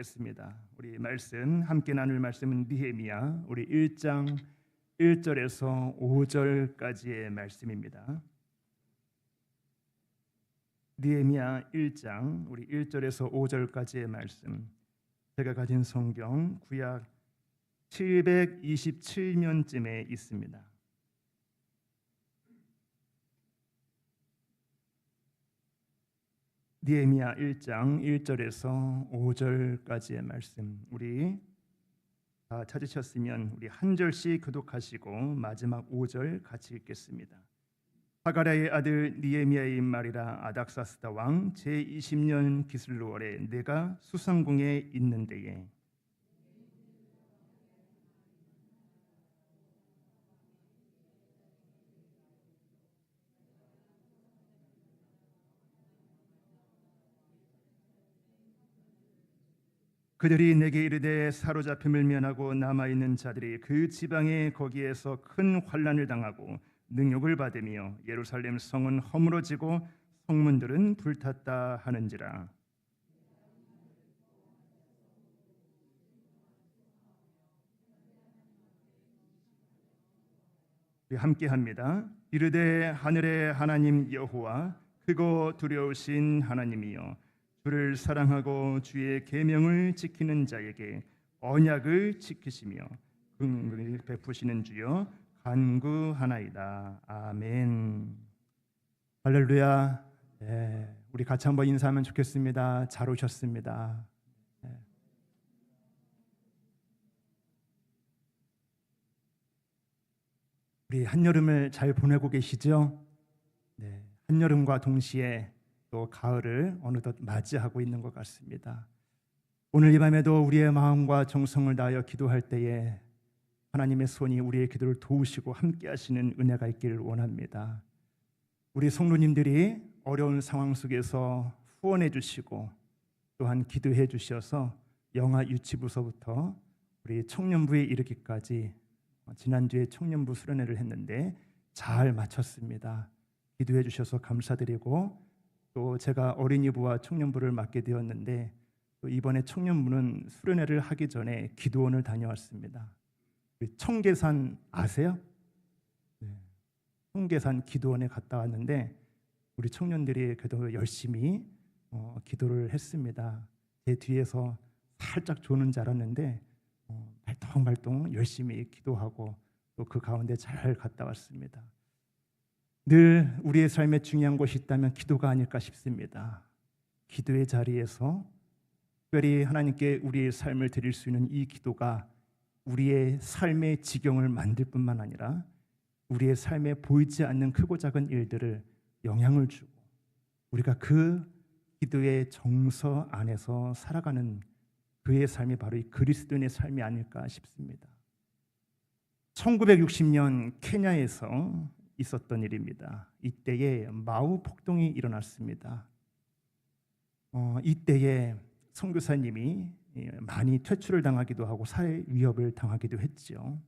겠습니다. 우리 말씀 함께 나눌 말씀은 느헤미야 우리 1장 1절에서 5절까지의 말씀입니다. 느헤미야 1장 우리 1절에서 5절까지의 말씀. 제가 가진 성경 구약 727면쯤에 있습니다. 느헤미야 1장 1절에서 5절까지의 말씀, 우리 다 찾으셨으면 우리 한 절씩 교독하시고 마지막 5절 같이 읽겠습니다. 하가랴의 아들 느헤미야의 말이라. 아닥사스다 왕 제20년 기슬로월에 내가 수상궁에 있는 데에 그들이 내게 이르되 사로잡힘을 면하고 남아있는 자들이 그 지방에 거기에서 큰 환난을 당하고 능욕을 받으며 예루살렘 성은 허물어지고 성문들은 불탔다 하는지라. 함께합니다. 이르되 하늘의 하나님 여호와 크고 두려우신 하나님이여, 주를 사랑하고 주의 계명을 지키는 자에게 언약을 지키시며 긍휼을 베푸시는 주여 간구하나이다. 아멘. 할렐루야. 네, 우리 같이 한번 인사하면 좋겠습니다. 잘 오셨습니다. 네. 우리 한여름을 잘 보내고 계시죠? 네, 한여름과 동시에 또 가을을 어느덧 맞이하고 있는 것 같습니다. 오늘 이 밤에도 우리의 마음과 정성을 다하여 기도할 때에 하나님의 손이 우리의 기도를 도우시고 함께 하시는 은혜가 있기를 원합니다. 우리 성도님들이 어려운 상황 속에서 후원해 주시고 또한 기도해 주셔서 영아 유치부서부터 우리 청년부에 이르기까지 지난주에 청년부 수련회를 했는데 잘 마쳤습니다. 기도해 주셔서 감사드리고, 또 제가 어린이부와 청년부를 맡게 되었는데 또 이번에 청년부는 수련회를 하기 전에 기도원을 다녀왔습니다. 청계산 아세요? 네. 청계산 기도원에 갔다 왔는데 우리 청년들이 그래도 열심히 기도를 했습니다. 제 뒤에서 살짝 조는 줄 알았는데 발동발동 열심히 기도하고 또 그 가운데 잘 갔다 왔습니다. 늘 우리의 삶에 중요한 것이 있다면 기도가 아닐까 싶습니다. 기도의 자리에서 특별히 하나님께 우리의 삶을 드릴 수 있는 이 기도가 우리의 삶의 지경을 만들 뿐만 아니라 우리의 삶에 보이지 않는 크고 작은 일들을 영향을 주고 우리가 그 기도의 정서 안에서 살아가는 그의 삶이 바로 이 그리스도인의 삶이 아닐까 싶습니다. 1960년 케냐에서 있었던 일입니다. 이때에 마우 폭동이 일어났습니다. 이때에 선교사님이 많이 퇴출을 당하기도 하고 사회 위협을 당하기도 했죠.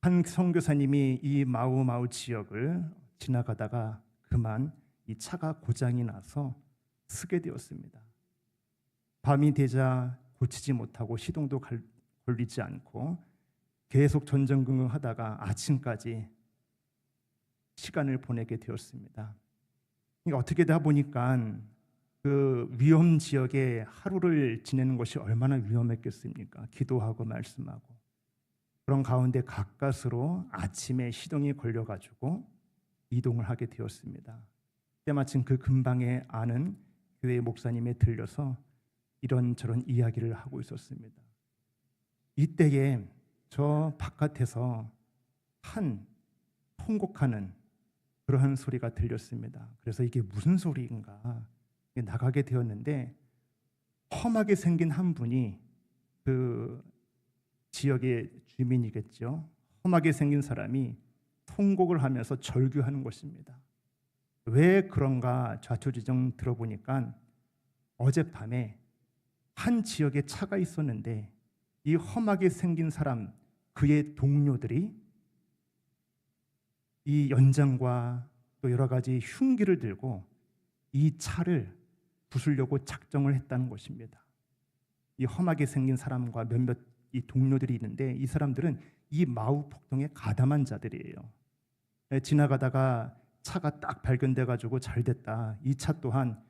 한 선교사님이 이 마우 지역을 지나가다가 그만 이 차가 고장이 나서 쓰게 되었습니다. 밤이 되자 고치지 못하고 시동도 걸리지 않고 계속 전전긍긍하다가 아침까지 시간을 보내게 되었습니다. 어떻게 되다 보니까 그 위험 지역에 하루를 지내는 것이 얼마나 위험했겠습니까? 기도하고 말씀하고 그런 가운데 가까스로 아침에 시동이 걸려가지고 이동을 하게 되었습니다. 때마침 그 근방에 아는 교회 목사님에 들려서 이런저런 이야기를 하고 있었습니다. 이때에 저 바깥에서 한 통곡하는 그러한 소리가 들렸습니다. 그래서 이게 무슨 소리인가 나가게 되었는데 험하게 생긴 한 분이 그 지역의 주민이겠죠. 험하게 생긴 사람이 통곡을 하면서 절규하는 것입니다. 왜 그런가 좌초지종 들어보니까 어젯밤에 한 지역에 차가 있었는데 이 험하게 생긴 사람 그의 동료들이 이 연장과 또 여러 가지 흉기를 들고 이 차를 부수려고 작정을 했다는 것입니다. 이 험하게 생긴 사람과 몇몇 이 동료들이 있는데 이 사람들은 이 마우 폭동에 가담한 자들이에요. 지나가다가 차가 딱 발견돼 가지고 잘 됐다. 이 차 또한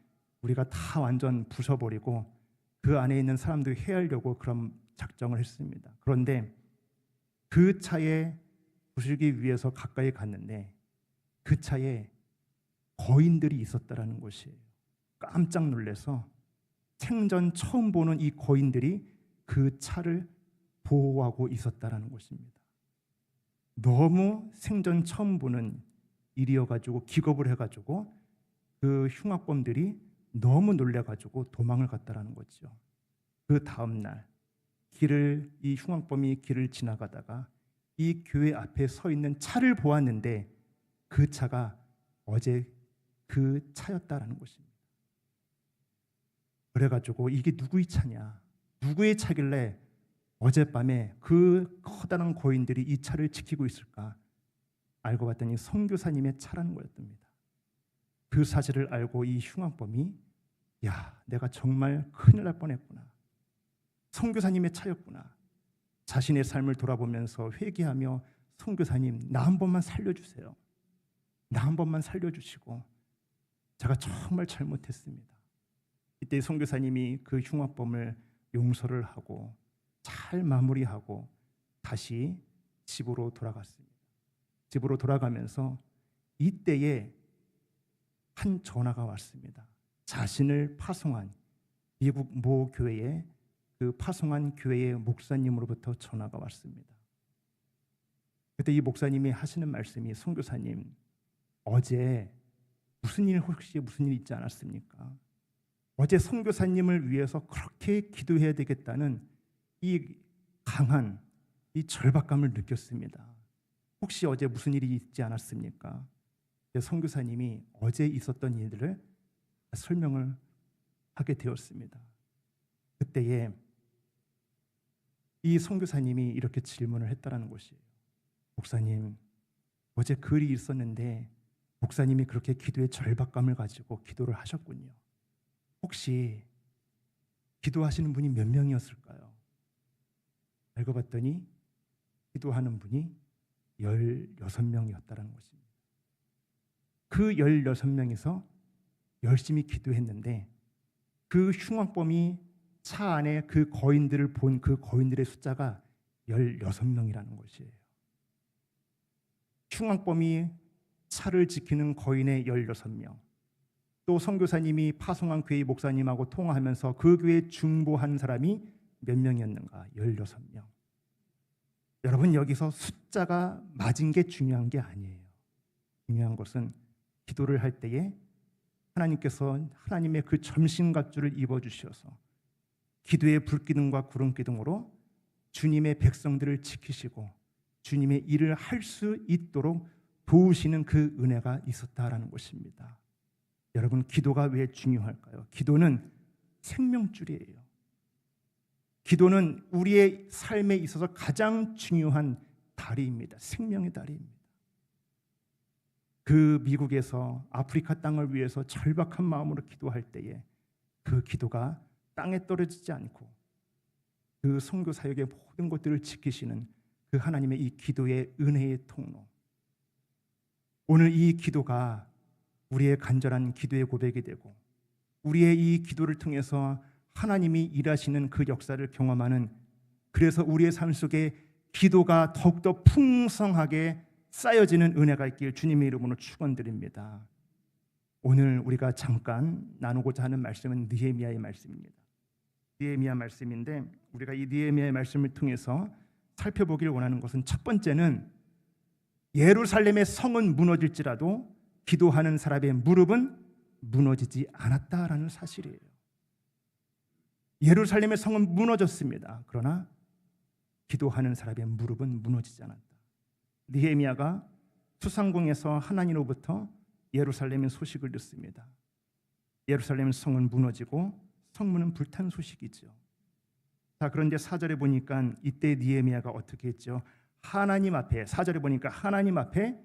우리가 다 완전 부숴버리고 그 안에 있는 사람들 해하려고 그런 작정을 했습니다. 그런데 그 차에 부수기 위해서 가까이 갔는데 그 차에 거인들이 있었다라는 것이에요. 깜짝 놀라서 생전 처음 보는 이 거인들이 그 차를 보호하고 있었다라는 것입니다. 너무 생전 처음 보는 일이어가지고 기겁을 해가지고 그 흉악범들이 너무 놀래가지고 도망을 갔다라는 거죠. 그 다음 날 이 흉악범이 길을 지나가다가 이 교회 앞에 서 있는 차를 보았는데 그 차가 어제 그 차였다라는 것입니다. 그래가지고 이게 누구의 차냐? 누구의 차길래 어젯밤에 그 커다란 거인들이 이 차를 지키고 있을까? 알고 봤더니 선교사님의 차라는 거였답니다. 그 사실을 알고 이 흉악범이 야, 내가 정말 큰일 날 뻔했구나. 선교사님의 차였구나. 자신의 삶을 돌아보면서 회개하며 선교사님, 나 한 번만 살려주세요. 나 한 번만 살려주시고 제가 정말 잘못했습니다. 이때 선교사님이 그 흉악범을 용서를 하고 잘 마무리하고 다시 집으로 돌아갔습니다. 집으로 돌아가면서 이때에 한 전화가 왔습니다. 자신을 파송한 미국 모 교회의 그 파송한 교회의 목사님으로부터 전화가 왔습니다. 그때 이 목사님이 하시는 말씀이 선교사님, 어제 혹시 무슨 일 있지 않았습니까? 어제 선교사님을 위해서 그렇게 기도해야 되겠다는 이 강한 이 절박감을 느꼈습니다. 혹시 어제 무슨 일이 있지 않았습니까? 선교사님이 어제 있었던 일들을 설명을 하게 되었습니다. 그때에 이 선교사님이 이렇게 질문을 했다라는 것이에요. 목사님, 어제 그 일이 있었는데 목사님이 그렇게 기도의 절박감을 가지고 기도를 하셨군요. 혹시 기도하시는 분이 몇 명이었을까요? 알고 봤더니 기도하는 분이 16명이었다는 것입니다. 그 16명에서 열심히 기도했는데 그 흉악범이 차 안에 그 거인들을 본 그 거인들의 숫자가 16명이라는 것이에요. 흉악범이 차를 지키는 거인의 16명, 또 선교사님이 파송한 교회 목사님하고 통화하면서 그 교회 중보한 사람이 몇 명이었는가? 16명. 여러분, 여기서 숫자가 맞은 게 중요한 게 아니에요. 중요한 것은 기도를 할 때에 하나님께서 하나님의 그 점심갑주를 입어주셔서 기도의 불기둥과 구름기둥으로 주님의 백성들을 지키시고 주님의 일을 할 수 있도록 도우시는 그 은혜가 있었다라는 것입니다. 여러분, 기도가 왜 중요할까요? 기도는 생명줄이에요. 기도는 우리의 삶에 있어서 가장 중요한 다리입니다. 생명의 다리입니다. 그 미국에서 아프리카 땅을 위해서 절박한 마음으로 기도할 때에 그 기도가 땅에 떨어지지 않고 그 선교 사역의 모든 것들을 지키시는 그 하나님의 이 기도의 은혜의 통로, 오늘 이 기도가 우리의 간절한 기도의 고백이 되고 우리의 이 기도를 통해서 하나님이 일하시는 그 역사를 경험하는, 그래서 우리의 삶 속에 기도가 더욱더 풍성하게 쌓여지는 은혜가 있길 주님의 이름으로 축원드립니다. 오늘 우리가 잠깐 나누고자 하는 말씀은 느헤미야의 말씀입니다. 느헤미야 말씀인데 우리가 이 느헤미야의 말씀을 통해서 살펴보길 원하는 것은, 첫 번째는 예루살렘의 성은 무너질지라도 기도하는 사람의 무릎은 무너지지 않았다라는 사실이에요. 예루살렘의 성은 무너졌습니다. 그러나 기도하는 사람의 무릎은 무너지지 않았다. 느헤미야가 수상궁에서 하나님으로부터 예루살렘의 소식을 듣습니다. 예루살렘 성은 무너지고 성문은 불탄 소식이죠. 자, 그런데 4절에 보니까 이때 느헤미야가 어떻게 했죠? 하나님 앞에, 4절에 보니까 하나님 앞에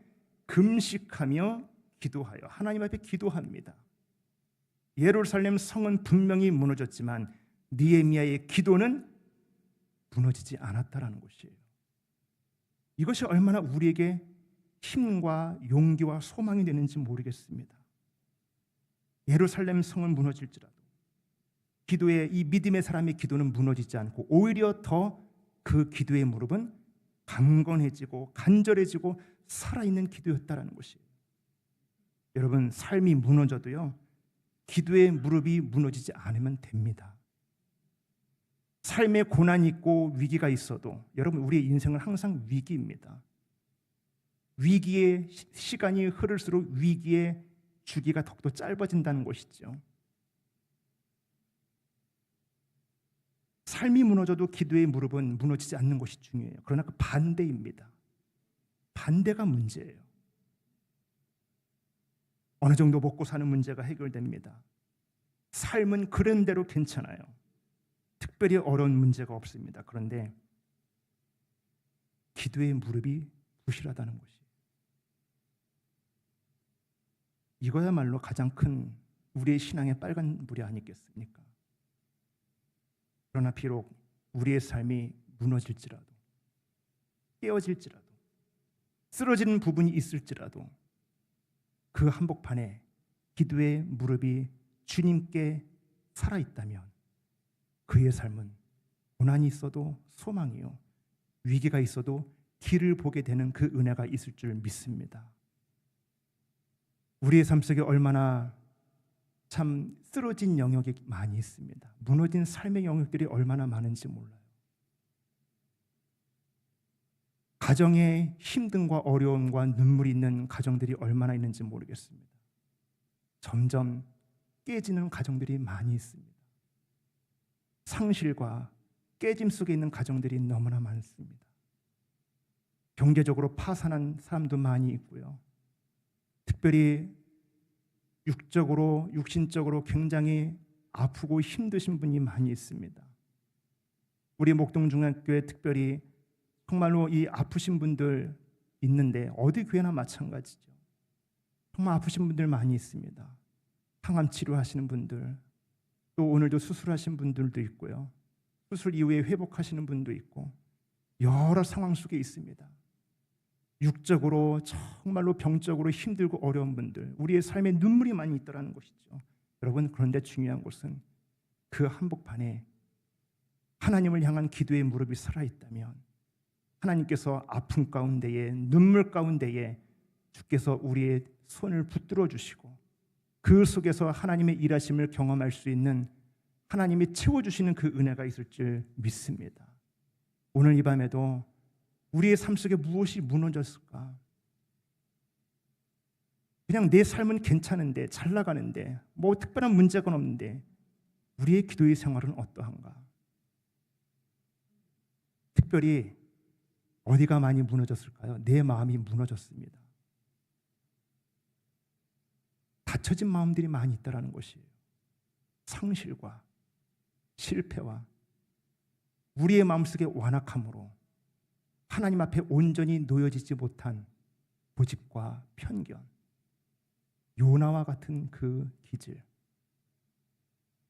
금식하며 기도하여 하나님 앞에 기도합니다. 예루살렘 성은 분명히 무너졌지만 느헤미야의 기도는 무너지지 않았다라는 것이에요. 이것이 얼마나 우리에게 힘과 용기와 소망이 되는지 모르겠습니다. 예루살렘 성은 무너질지라도 기도의 이 믿음의 사람의 기도는 무너지지 않고 오히려 더 그 기도의 무릎은 강건해지고 간절해지고 살아있는 기도였다라는 것이에요. 여러분, 삶이 무너져도요, 기도의 무릎이 무너지지 않으면 됩니다. 삶에 고난이 있고 위기가 있어도 여러분, 우리의 인생은 항상 위기입니다. 위기의 시간이 흐를수록 위기의 주기가 더욱더 짧아진다는 것이죠. 삶이 무너져도 기도의 무릎은 무너지지 않는 것이 중요해요. 그러나 그 반대입니다. 반대가 문제예요. 어느 정도 먹고 사는 문제가 해결됩니다. 삶은 그런 대로 괜찮아요. 특별히 어려운 문제가 없습니다. 그런데 기도의 무릎이 부실하다는 것이, 이거야말로 가장 큰 우리의 신앙의 빨간불이 아니겠습니까? 그러나 비록 우리의 삶이 무너질지라도, 깨어질지라도, 쓰러지는 부분이 있을지라도 그 한복판에 기도의 무릎이 주님께 살아있다면 그의 삶은 고난이 있어도 소망이요, 위기가 있어도 길을 보게 되는 그 은혜가 있을 줄 믿습니다. 우리의 삶 속에 얼마나 참 쓰러진 영역이 많이 있습니다. 무너진 삶의 영역들이 얼마나 많은지 몰라요. 가정에 힘듦과 어려움과 눈물이 있는 가정들이 얼마나 있는지 모르겠습니다. 점점 깨지는 가정들이 많이 있습니다. 상실과 깨짐 속에 있는 가정들이 너무나 많습니다. 경제적으로 파산한 사람도 많이 있고요. 특별히 육적으로, 육신적으로 굉장히 아프고 힘드신 분이 많이 있습니다. 우리 목동중학교에 특별히 정말로 이 아프신 분들 있는데, 어디 교회나 마찬가지죠. 정말 아프신 분들 많이 있습니다. 항암 치료하시는 분들, 또 오늘도 수술하신 분들도 있고요. 수술 이후에 회복하시는 분도 있고, 여러 상황 속에 있습니다. 육적으로 정말로 병적으로 힘들고 어려운 분들, 우리의 삶에 눈물이 많이 있다는 것이죠. 여러분, 그런데 중요한 것은 그 한복판에 하나님을 향한 기도의 무릎이 살아있다면 하나님께서 아픔 가운데에, 눈물 가운데에 주께서 우리의 손을 붙들어 주시고 그 속에서 하나님의 일하심을 경험할 수 있는, 하나님이 채워주시는 그 은혜가 있을 줄 믿습니다. 오늘 이 밤에도 우리의 삶 속에 무엇이 무너졌을까? 그냥 내 삶은 괜찮은데, 잘 나가는데, 뭐 특별한 문제가 없는데 우리의 기도의 생활은 어떠한가? 특별히 어디가 많이 무너졌을까요? 내 마음이 무너졌습니다. 닫혀진 마음들이 많이 있다는 것이에요. 상실과 실패와 우리의 마음속에 완악함으로 하나님 앞에 온전히 놓여지지 못한 고집과 편견, 요나와 같은 그 기질,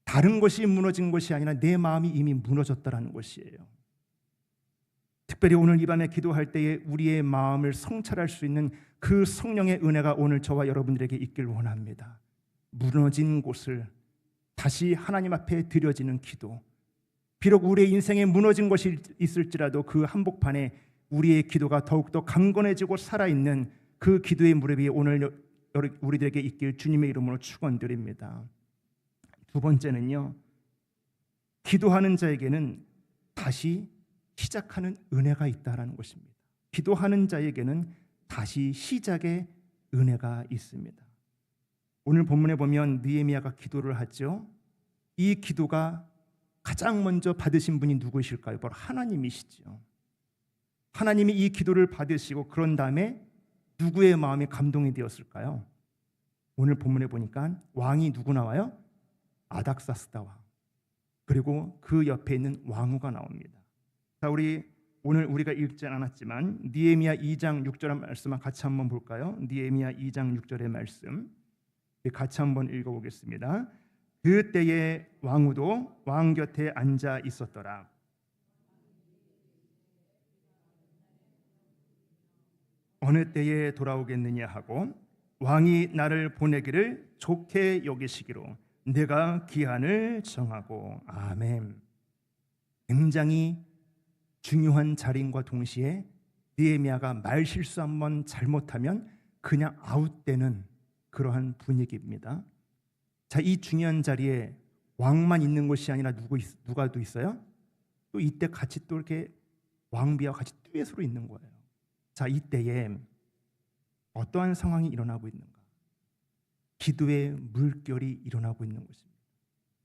다른 것이 무너진 것이 아니라 내 마음이 이미 무너졌다는 것이에요. 특별히 오늘 이 밤에 기도할 때에 우리의 마음을 성찰할 수 있는 그 성령의 은혜가 오늘 저와 여러분들에게 있길 원합니다. 무너진 곳을 다시 하나님 앞에 드려지는 기도, 비록 우리의 인생에 무너진 것이 있을지라도 그 한복판에 우리의 기도가 더욱더 강건해지고 살아있는 그 기도의 무릎이 오늘 우리들에게 있길 주님의 이름으로 축원드립니다. 두 번째는요, 기도하는 자에게는 다시 시작하는 은혜가 있다라는 것입니다. 기도하는 자에게는 다시 시작의 은혜가 있습니다. 오늘 본문에 보면 느헤미야가 기도를 하죠. 이 기도가 가장 먼저 받으신 분이 누구이실까요? 바로 하나님이시죠. 하나님이 이 기도를 받으시고 그런 다음에 누구의 마음이 감동이 되었을까요? 오늘 본문에 보니까 왕이 누구 나와요? 아닥사스다 왕, 그리고 그 옆에 있는 왕후가 나옵니다. 자, 오늘 우리가 읽지 않았지만 느헤미야 2장 6절 말씀 같이 한번 볼까요? 느헤미야 2장 6절의 말씀 같이 한번 읽어보겠습니다. 그 때에 왕후도 왕 곁에 앉아 있었더라. 어느 때에 돌아오겠느냐 하고 왕이 나를 보내기를 좋게 여기시기로 내가 기한을 정하고. 아멘. 굉장히 중요한 자리인과 동시에 느헤미야가 말 실수 한번 잘못하면 그냥 아웃되는 그러한 분위기입니다. 자, 이 중요한 자리에 왕만 있는 것이 아니라 누가 또 있어요? 또 이때 같이 또 이렇게 왕비와 같이 듀엣으로 있는 거예요. 자, 이때에 어떠한 상황이 일어나고 있는가? 기도의 물결이 일어나고 있는 것입니다.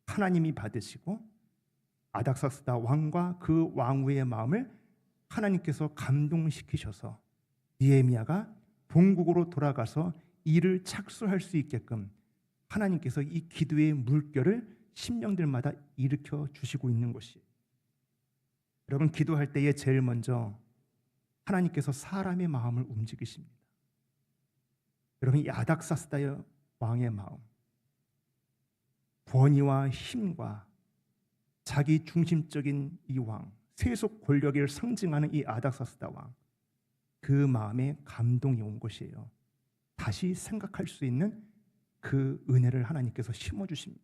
하나님이 받으시고 아닥사스다 왕과 그 왕후의 마음을 하나님께서 감동시키셔서 느헤미야가 본국으로 돌아가서 일을 착수할 수 있게끔 하나님께서 이 기도의 물결을 심령들마다 일으켜 주시고 있는 것이에요. 여러분, 기도할 때에 제일 먼저 하나님께서 사람의 마음을 움직이십니다. 여러분, 이 아닥사스다의 왕의 마음, 권위와 힘과 자기 중심적인 이 왕, 세속 권력을 상징하는 이 아닥사스다 왕, 그 마음에 감동이 온 것이에요. 다시 생각할 수 있는 그 은혜를 하나님께서 심어주십니다.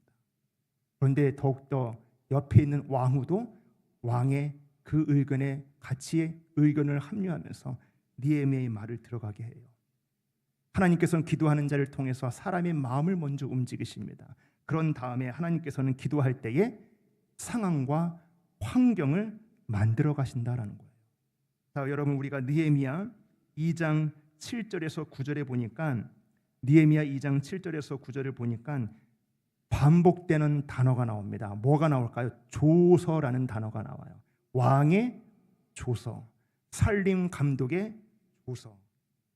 그런데 더욱더 옆에 있는 왕후도 왕의 그 의견에 같이 의견을 합류하면서 느헤미야의 말을 들어가게 해요. 하나님께서는 기도하는 자를 통해서 사람의 마음을 먼저 움직이십니다. 그런 다음에 하나님께서는 기도할 때에 상황과 환경을 만들어 가신다라는 거예요. 자, 여러분, 우리가 느헤미야 2장 7절에서 9절에 보니까 느헤미야 2장 7절에서 9절을 보니까 반복되는 단어가 나옵니다. 뭐가 나올까요? 조서라는 단어가 나와요. 왕의 조서, 살림 감독의 조서,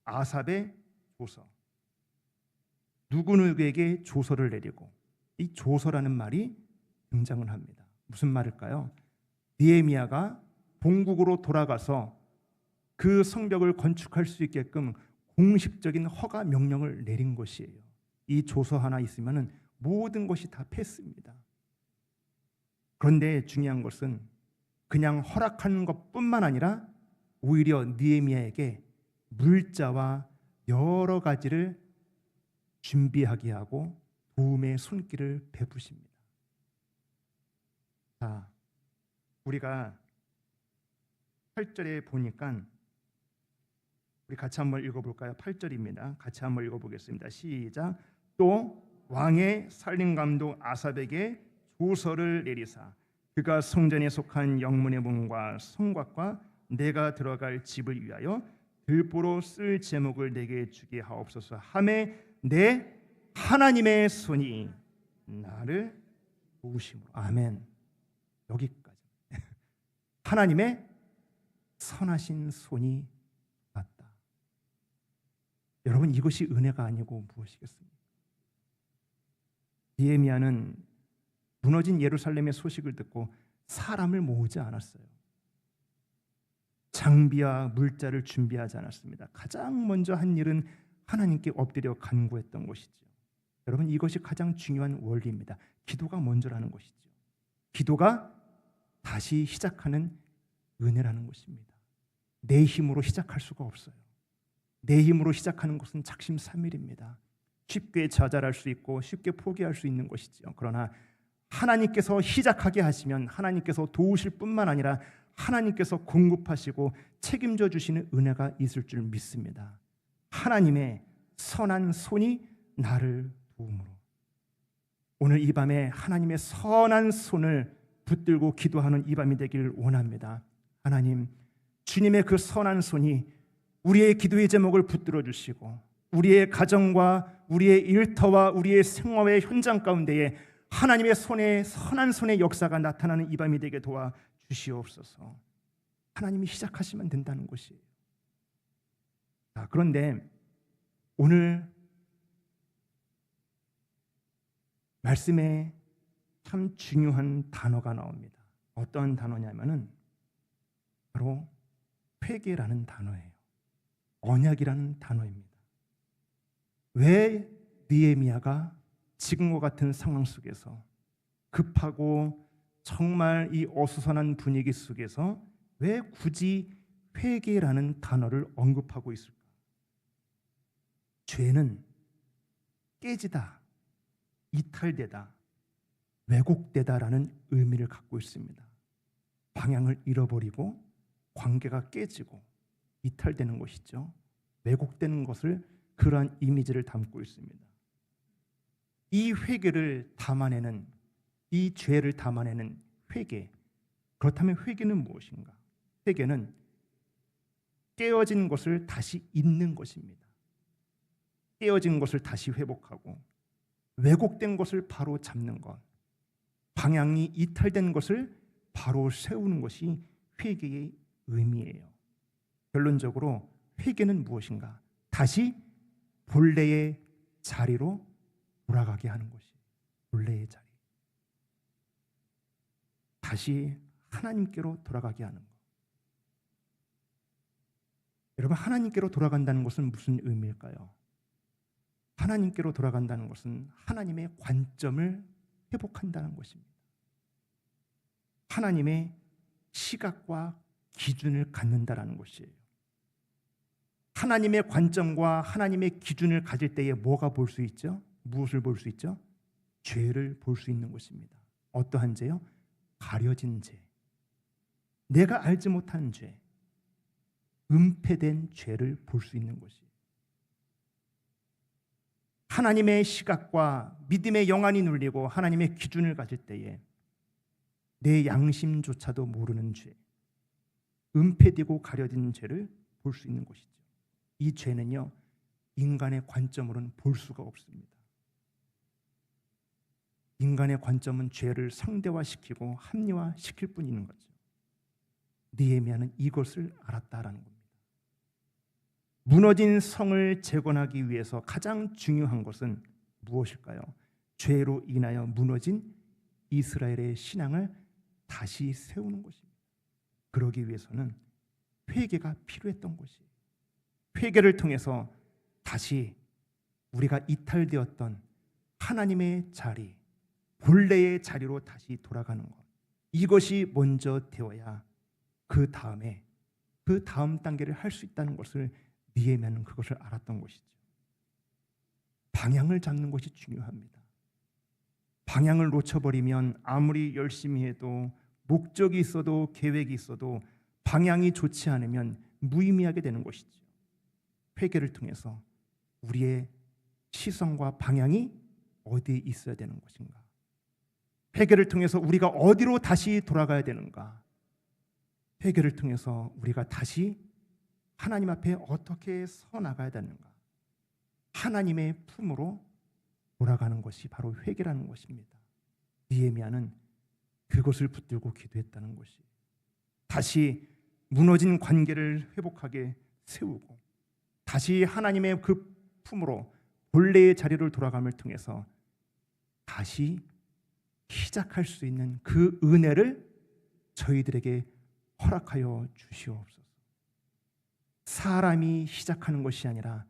아삽의 조서. 누구누구에게 조서를 내리고, 이 조서라는 말이 등장을 합니다. 무슨 말일까요? 느헤미야가 본국으로 돌아가서 그 성벽을 건축할 수 있게끔 공식적인 허가 명령을 내린 것이에요. 이 조서 하나 있으면 모든 것이 다 패스입니다. 그런데 중요한 것은 그냥 허락하는 것뿐만 아니라 오히려 느헤미야에게 물자와 여러 가지를 준비하게 하고 도움의 손길을 베푸십니다. 자, 우리가 8절에 보니까 우리 같이 한번 읽어볼까요? 8절입니다. 같이 한번 읽어보겠습니다. 시작. 또 왕의 살림감독 아삽에게 조서를 내리사 그가 성전에 속한 영문의 문과 성곽과 내가 들어갈 집을 위하여 들보로 쓸 제목을 내게 주게 하옵소서 하매 내 하나님의 손이 나를 도우심으로. 아멘. 여기까지. 하나님의 선하신 손이 났다. 여러분, 이것이 은혜가 아니고 무엇이겠습니까? 느헤미야는 무너진 예루살렘의 소식을 듣고 사람을 모으지 않았어요. 장비와 물자를 준비하지 않았습니다. 가장 먼저 한 일은 하나님께 엎드려 간구했던 것이죠. 여러분, 이것이 가장 중요한 원리입니다. 기도가 먼저라는 것이죠. 기도가 다시 시작하는 은혜라는 것입니다. 내 힘으로 시작할 수가 없어요. 내 힘으로 시작하는 것은 작심삼일입니다. 쉽게 좌절할 수 있고 쉽게 포기할 수 있는 것이죠. 그러나 하나님께서 시작하게 하시면 하나님께서 도우실 뿐만 아니라 하나님께서 공급하시고 책임져 주시는 은혜가 있을 줄 믿습니다. 하나님의 선한 손이 나를 도움으로. 오늘 이 밤에 하나님의 선한 손을 붙들고 기도하는 이 밤이 되기를 원합니다. 하나님, 주님의 그 선한 손이 우리의 기도의 제목을 붙들어 주시고 우리의 가정과 우리의 일터와 우리의 생활의 현장 가운데에 하나님의 손에 선한 손의 역사가 나타나는 이 밤이 되게 도와 주시옵소서. 하나님이 시작하시면 된다는 것이에요. 자, 그런데 오늘 말씀에 참 중요한 단어가 나옵니다. 어떠한 단어냐면은 바로 회개라는 단어예요. 언약이라는 단어입니다. 왜 느헤미야가 지금과 같은 상황 속에서 급하고 정말 이 어수선한 분위기 속에서 왜 굳이 회개라는 단어를 언급하고 있을까? 죄는 깨지다, 이탈되다, 왜곡되다라는 의미를 갖고 있습니다. 방향을 잃어버리고 관계가 깨지고 이탈되는 것이죠. 왜곡되는 것을 그러한 이미지를 담고 있습니다. 이 회개를 담아내는, 이 죄를 담아내는 회개, 그렇다면 회개는 무엇인가? 회개는 깨어진 것을 다시 잇는 것입니다. 깨어진 것을 다시 회복하고 왜곡된 것을 바로 잡는 것, 방향이 이탈된 것을 바로 세우는 것이 회개의 의미예요. 결론적으로 회개는 무엇인가? 다시 본래의 자리로 돌아가게 하는 것이 본래의 자리. 다시 하나님께로 돌아가게 하는 것. 여러분, 하나님께로 돌아간다는 것은 무슨 의미일까요? 하나님께로 돌아간다는 것은 하나님의 관점을 회복한다는 것입니다. 하나님의 시각과 기준을 갖는다라는 것이에요. 하나님의 관점과 하나님의 기준을 가질 때에 뭐가 볼 수 있죠? 무엇을 볼 수 있죠? 죄를 볼 수 있는 것입니다. 어떠한 죄요? 가려진 죄, 내가 알지 못한 죄, 은폐된 죄를 볼 수 있는 것이에요. 하나님의 시각과 믿음의 영안이 눌리고 하나님의 기준을 가질 때에 내 양심조차도 모르는 죄, 은폐되고 가려진 죄를 볼 수 있는 것이죠. 이 죄는요, 인간의 관점으로는 볼 수가 없습니다. 인간의 관점은 죄를 상대화시키고 합리화시킬 뿐인 거죠. 느헤미야는 이것을 알았다라는 겁니다. 무너진 성을 재건하기 위해서 가장 중요한 것은 무엇일까요? 죄로 인하여 무너진 이스라엘의 신앙을 다시 세우는 것입니다. 그러기 위해서는 회개가 필요했던 것이에요. 회개를 통해서 다시 우리가 이탈되었던 하나님의 자리, 본래의 자리로 다시 돌아가는 것, 이것이 먼저 되어야 그 다음 단계를 할 수 있다는 것을 느헤미야는 그것을 알았던 것이죠. 방향을 잡는 것이 중요합니다. 방향을 놓쳐버리면 아무리 열심히 해도, 목적이 있어도, 계획이 있어도 방향이 좋지 않으면 무의미하게 되는 것이죠. 회개를 통해서 우리의 시선과 방향이 어디에 있어야 되는 것인가? 회개를 통해서 우리가 어디로 다시 돌아가야 되는가? 회개를 통해서 우리가 다시 하나님 앞에 어떻게 서 나가야 되는가? 하나님의 품으로 돌아가는 것이 바로 회개라는 것입니다. 느헤미야는 그것을 붙들고 기도했다는 것이, 다시 무너진 관계를 회복하게 세우고 다시 하나님의 그 품으로 본래의 자리를 돌아감을 통해서 다시 시작할 수 있는 그 은혜를 저희들에게 허락하여 주시옵소서. 사람이 시작하는 것이 아니라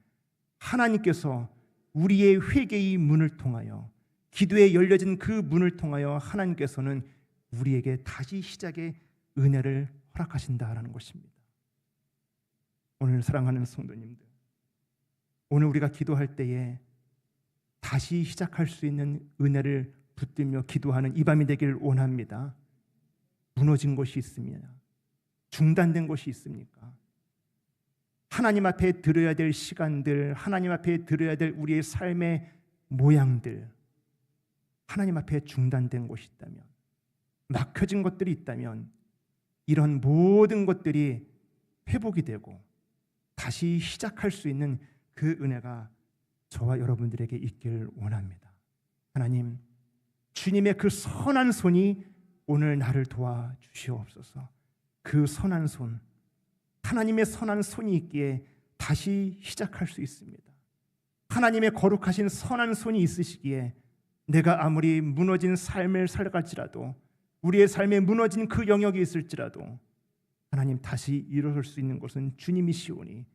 하나님께서 우리의 회개의 문을 통하여, 기도에 열려진 그 문을 통하여 하나님께서는 우리에게 다시 시작의 은혜를 허락하신다라는 것입니다. 오늘 사랑하는 성도님들, 오늘 우리가 기도할 때에 다시 시작할 수 있는 은혜를 붙들며 기도하는 이 밤이 되길 원합니다. 무너진 것이 있으며 중단된 것이 있습니까? 하나님 앞에 드려야 될 시간들, 하나님 앞에 드려야 될 우리의 삶의 모양들, 하나님 앞에 중단된 것이 있다면, 막혀진 것들이 있다면, 이런 모든 것들이 회복이 되고 다시 시작할 수 있는 그 은혜가 저와 여러분들에게 있길 원합니다. 하나님, 주님의 그 선한 손이 오늘 나를 도와주시옵소서. 그 선한 손, 하나님의 선한 손이 있기에 다시 시작할 수 있습니다. 하나님의 거룩하신 선한 손이 있으시기에 내가 아무리 무너진 삶을 살아갈지라도, 우리의 삶에 무너진 그 영역이 있을지라도 하나님 다시 일어설 수 있는 것은 주님이시오니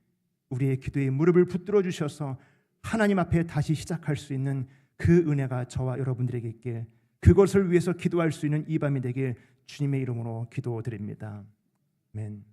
우리의 기도에 무릎을 붙들어 주셔서 하나님 앞에 다시 시작할 수 있는 그 은혜가 저와 여러분들에게 있길, 그것을 위해서 기도할 수 있는 이 밤이 되길 주님의 이름으로 기도드립니다. 아멘.